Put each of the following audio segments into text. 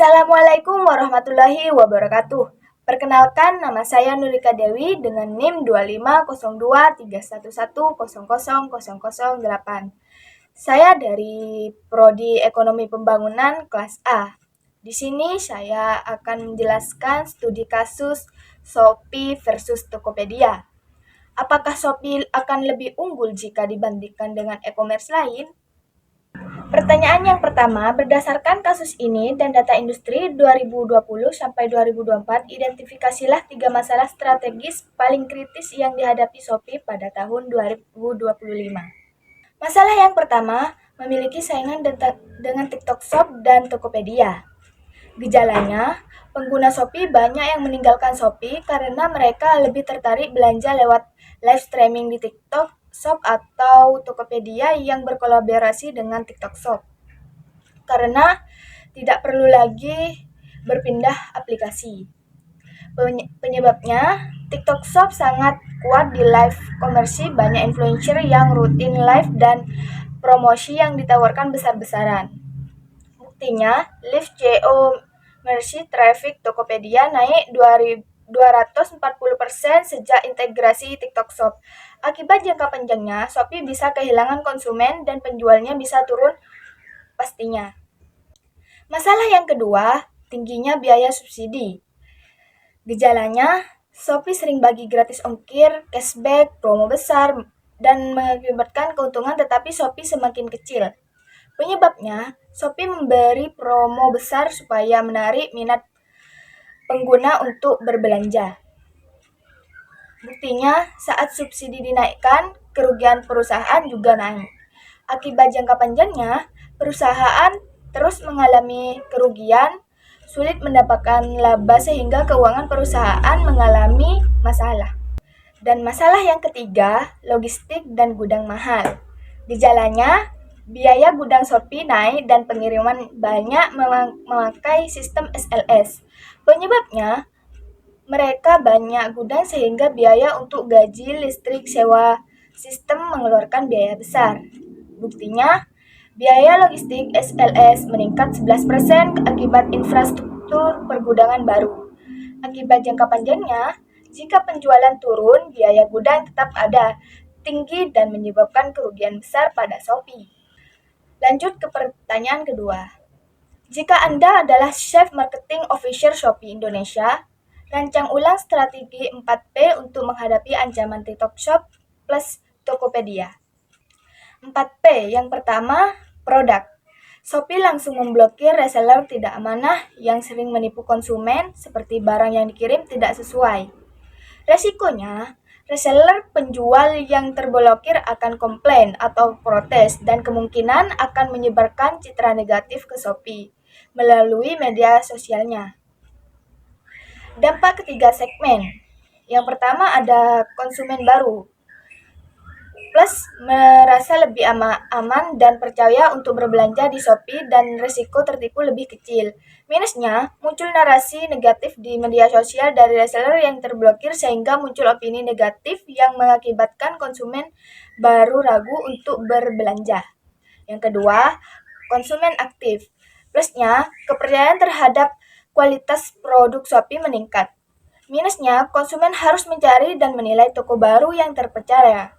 Assalamualaikum warahmatullahi wabarakatuh. Perkenalkan, nama saya Nurika Dewi dengan NIM 250231110008. Saya dari Prodi Ekonomi Pembangunan kelas A. Di sini saya akan menjelaskan studi kasus Shopee versus Tokopedia. Apakah Shopee akan lebih unggul jika dibandingkan dengan e-commerce lain? Pertanyaan yang pertama, berdasarkan kasus ini dan data industri 2020 sampai 2024, identifikasilah 3 masalah strategis paling kritis yang dihadapi Shopee pada tahun 2025. Masalah yang pertama, memiliki saingan dengan TikTok Shop dan Tokopedia. Gejalanya, pengguna Shopee banyak yang meninggalkan Shopee karena mereka lebih tertarik belanja lewat live streaming di TikTok Shop atau Tokopedia yang berkolaborasi dengan TikTok Shop. Karena tidak perlu lagi berpindah aplikasi. Penyebabnya, TikTok Shop sangat kuat di live komersi, banyak influencer yang rutin live dan promosi yang ditawarkan besar-besaran. Buktinya, live CO Mercy traffic Tokopedia naik 240% sejak integrasi TikTok Shop. Akibat jangka panjangnya, Shopee bisa kehilangan konsumen dan penjualnya bisa turun pastinya. Masalah yang kedua, tingginya biaya subsidi. Gejalanya, Shopee sering bagi gratis ongkir, cashback, promo besar, dan mengakibatkan keuntungan tetapi Shopee semakin kecil. Penyebabnya, Shopee memberi promo besar supaya menarik minat pengguna untuk berbelanja. Buktinya, saat subsidi dinaikkan, kerugian perusahaan juga naik. Akibat jangka panjangnya, perusahaan terus mengalami kerugian, sulit mendapatkan laba sehingga keuangan perusahaan mengalami masalah. Dan masalah yang ketiga, logistik dan gudang mahal. Gejalanya, biaya gudang Shopee naik dan pengiriman banyak memakai sistem SLS. Penyebabnya, mereka banyak gudang sehingga biaya untuk gaji, listrik, sewa sistem mengeluarkan biaya besar. Buktinya, biaya logistik SLS meningkat 11% akibat infrastruktur pergudangan baru. Akibat jangka panjangnya, jika penjualan turun, biaya gudang tetap ada, tinggi dan menyebabkan kerugian besar pada Shopee. Lanjut ke pertanyaan kedua. Jika Anda adalah Chief Marketing Officer Shopee Indonesia, rancang ulang strategi 4P untuk menghadapi ancaman TikTok Shop plus Tokopedia. 4P, yang pertama, produk. Shopee langsung memblokir reseller tidak amanah yang sering menipu konsumen seperti barang yang dikirim tidak sesuai. Resikonya, reseller penjual yang terblokir akan komplain atau protes dan kemungkinan akan menyebarkan citra negatif ke Shopee melalui media sosialnya. Dampak ketiga segmen. Yang pertama ada konsumen baru. Plus merasa lebih aman dan percaya untuk berbelanja di Shopee dan risiko tertipu lebih kecil. Minusnya, muncul narasi negatif di media sosial dari reseller yang terblokir sehingga muncul opini negatif yang mengakibatkan konsumen baru ragu untuk berbelanja. Yang kedua, konsumen aktif. Plusnya, kepercayaan terhadap kualitas produk Shopee meningkat. Minusnya, konsumen harus mencari dan menilai toko baru yang terpercaya.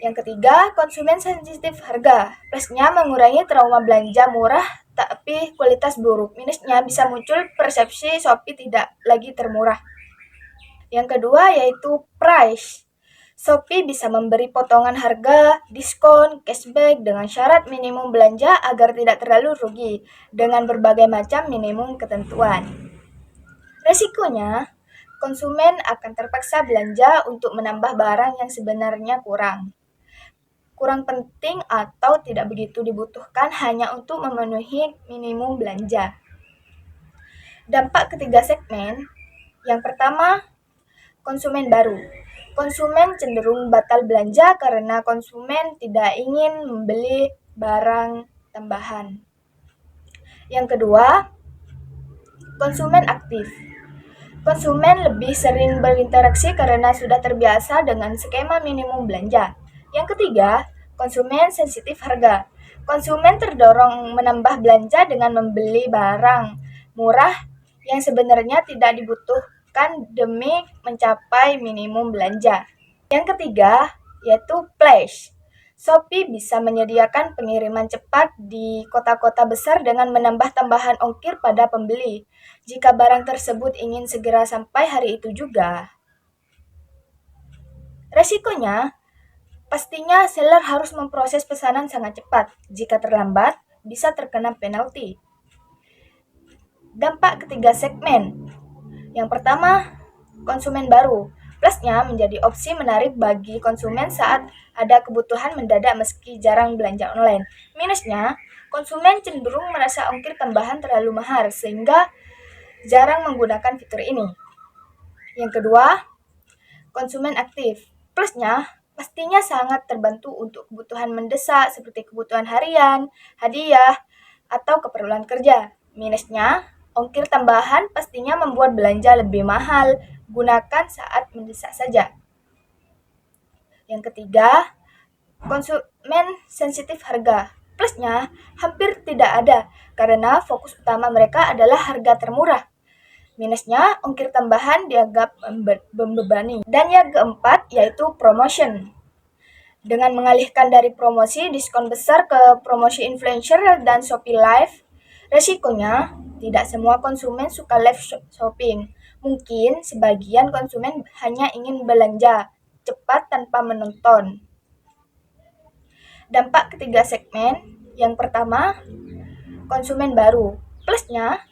Yang ketiga, konsumen sensitif harga. Plusnya mengurangi trauma belanja murah tapi kualitas buruk. Minusnya bisa muncul persepsi Shopee tidak lagi termurah. Yang kedua yaitu price. Shopee bisa memberi potongan harga, diskon, cashback dengan syarat minimum belanja agar tidak terlalu rugi dengan berbagai macam minimum ketentuan. Resikonya, konsumen akan terpaksa belanja untuk menambah barang yang sebenarnya kurang penting atau tidak begitu dibutuhkan hanya untuk memenuhi minimum belanja. Dampak ketiga segmen, yang pertama, konsumen baru. Konsumen cenderung batal belanja karena konsumen tidak ingin membeli barang tambahan. Yang kedua, konsumen aktif. Konsumen lebih sering berinteraksi karena sudah terbiasa dengan skema minimum belanja. Yang ketiga, konsumen sensitif harga. Konsumen terdorong menambah belanja dengan membeli barang murah yang sebenarnya tidak dibutuhkan demi mencapai minimum belanja. Yang ketiga, yaitu Flash. Shopee bisa menyediakan pengiriman cepat di kota-kota besar dengan menambah tambahan ongkir pada pembeli, jika barang tersebut ingin segera sampai hari itu juga. Resikonya, pastinya seller harus memproses pesanan sangat cepat. Jika terlambat, bisa terkena penalti. Dampak ketiga segmen. Yang pertama, konsumen baru. Plusnya menjadi opsi menarik bagi konsumen saat ada kebutuhan mendadak meski jarang belanja online. Minusnya, konsumen cenderung merasa ongkir tambahan terlalu mahal sehingga jarang menggunakan fitur ini. Yang kedua, konsumen aktif. Plusnya, pastinya sangat terbantu untuk kebutuhan mendesak seperti kebutuhan harian, hadiah, atau keperluan kerja. Minusnya, ongkir tambahan pastinya membuat belanja lebih mahal. Gunakan saat mendesak saja. Yang ketiga, konsumen sensitif harga. Plusnya, hampir tidak ada karena fokus utama mereka adalah harga termurah. Minusnya, ongkir tambahan dianggap membebani. Dan yang keempat, yaitu promotion. Dengan mengalihkan dari promosi diskon besar ke promosi influencer dan Shopee Live, resikonya tidak semua konsumen suka live shopping. Mungkin sebagian konsumen hanya ingin belanja cepat tanpa menonton. Dampak ketiga segmen, yang pertama, konsumen baru. Plusnya,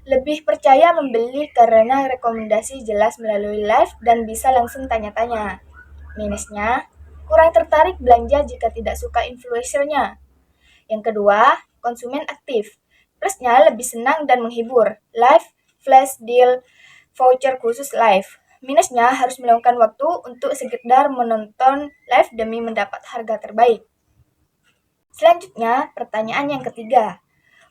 lebih percaya membeli karena rekomendasi jelas melalui live dan bisa langsung tanya-tanya. Minusnya, kurang tertarik belanja jika tidak suka influencernya. Yang kedua, konsumen aktif. Plusnya lebih senang dan menghibur. Live, flash deal, voucher khusus live. Minusnya harus meluangkan waktu untuk sekedar menonton live demi mendapat harga terbaik. Selanjutnya, pertanyaan yang ketiga.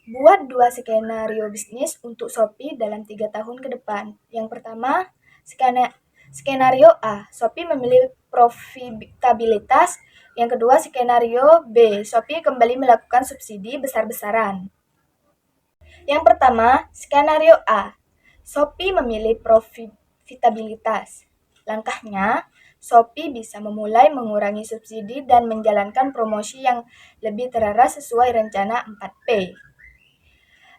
Buat 2 skenario bisnis untuk Shopee dalam 3 tahun ke depan. Yang pertama, skenario A, Shopee memilih profitabilitas. Yang kedua, skenario B, Shopee kembali melakukan subsidi besar-besaran. Yang pertama, skenario A, Shopee memilih profitabilitas. Langkahnya, Shopee bisa memulai mengurangi subsidi dan menjalankan promosi yang lebih terarah sesuai rencana 4P.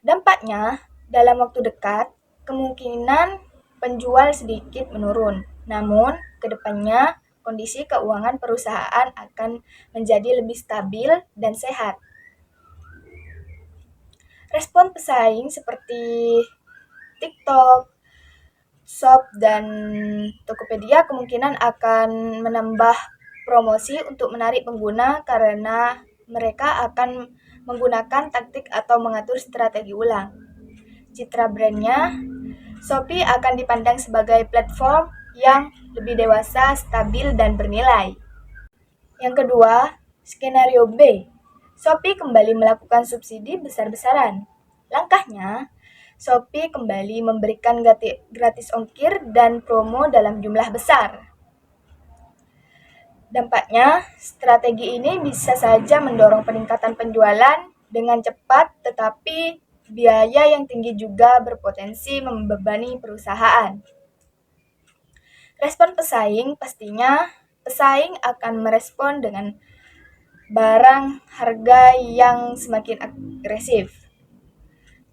Dampaknya, dalam waktu dekat, kemungkinan penjual sedikit menurun. Namun, ke depannya kondisi keuangan perusahaan akan menjadi lebih stabil dan sehat. Respon pesaing seperti TikTok, Shop, dan Tokopedia kemungkinan akan menambah promosi untuk menarik pengguna karena mereka akan menggunakan taktik atau mengatur strategi ulang. Citra brandnya, Shopee akan dipandang sebagai platform yang lebih dewasa, stabil, dan bernilai. Yang kedua, skenario B. Shopee kembali melakukan subsidi besar-besaran. Langkahnya, Shopee kembali memberikan gratis ongkir dan promo dalam jumlah besar. Dampaknya, strategi ini bisa saja mendorong peningkatan penjualan dengan cepat, tetapi biaya yang tinggi juga berpotensi membebani perusahaan. Respon pesaing pastinya pesaing akan merespon dengan barang harga yang semakin agresif.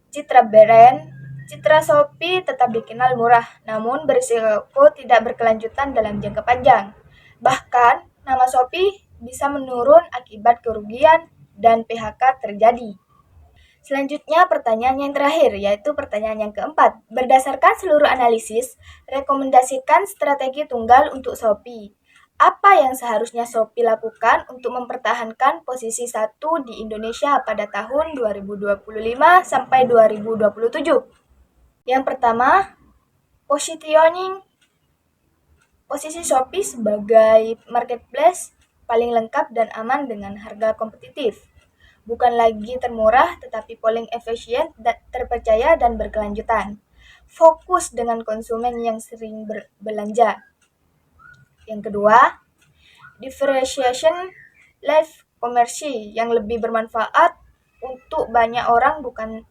Citra Shopee tetap dikenal murah, namun berisiko tidak berkelanjutan dalam jangka panjang. Bahkan, nama Shopee bisa menurun akibat kerugian dan PHK terjadi. Selanjutnya pertanyaan yang terakhir, yaitu pertanyaan yang keempat. Berdasarkan seluruh analisis, rekomendasikan strategi tunggal untuk Shopee. Apa yang seharusnya Shopee lakukan untuk mempertahankan posisi 1 di Indonesia pada tahun 2025 sampai 2027? Yang pertama, positioning posisi Shopee sebagai marketplace paling lengkap dan aman dengan harga kompetitif. Bukan lagi termurah, tetapi paling efisien, terpercaya, dan berkelanjutan. Fokus dengan konsumen yang sering berbelanja. Yang kedua, differentiation live commerce yang lebih bermanfaat untuk banyak orang, bukan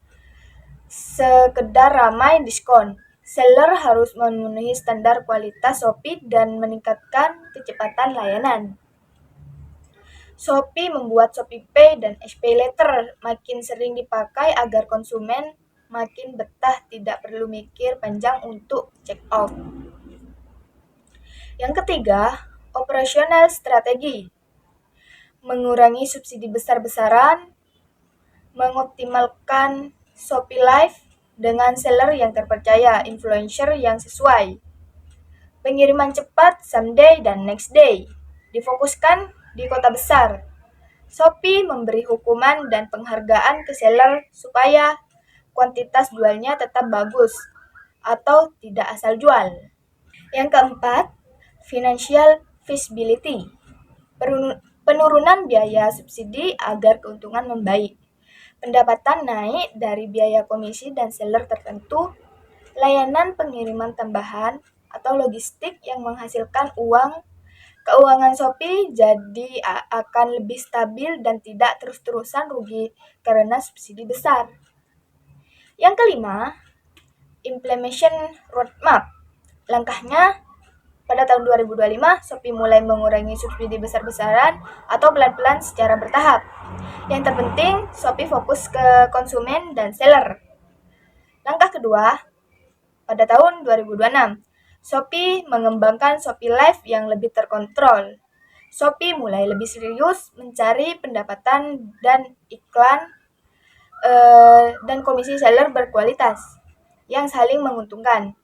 sekedar ramai diskon. Seller harus memenuhi standar kualitas Shopee dan meningkatkan kecepatan layanan. Shopee membuat ShopeePay dan SPayLater makin sering dipakai agar konsumen makin betah tidak perlu mikir panjang untuk check out. Yang ketiga, operasional strategi. Mengurangi subsidi besar-besaran, mengoptimalkan Shopee Live dengan seller yang terpercaya, influencer yang sesuai. Pengiriman cepat someday dan next day. Difokuskan di kota besar. Shopee memberi hukuman dan penghargaan ke seller supaya kuantitas jualnya tetap bagus atau tidak asal jual. Yang keempat, financial feasibility. Penurunan biaya subsidi agar keuntungan membaik. Pendapatan naik dari biaya komisi dan seller tertentu, layanan pengiriman tambahan, atau logistik yang menghasilkan uang. Keuangan Shopee jadi akan lebih stabil dan tidak terus-terusan rugi karena subsidi besar. Yang kelima, implementation roadmap. Langkahnya, pada tahun 2025, Shopee mulai mengurangi subsidi besar-besaran atau pelan-pelan secara bertahap. Yang terpenting, Shopee fokus ke konsumen dan seller. Langkah kedua, pada tahun 2026, Shopee mengembangkan Shopee Live yang lebih terkontrol. Shopee mulai lebih serius mencari pendapatan dan iklan dan komisi seller berkualitas yang saling menguntungkan.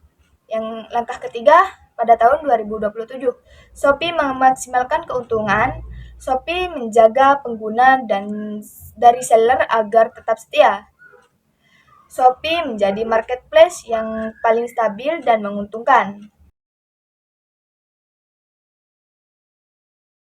Yang langkah ketiga, pada tahun 2027, Shopee memaksimalkan keuntungan. Shopee menjaga pengguna dan dari seller agar tetap setia. Shopee menjadi marketplace yang paling stabil dan menguntungkan.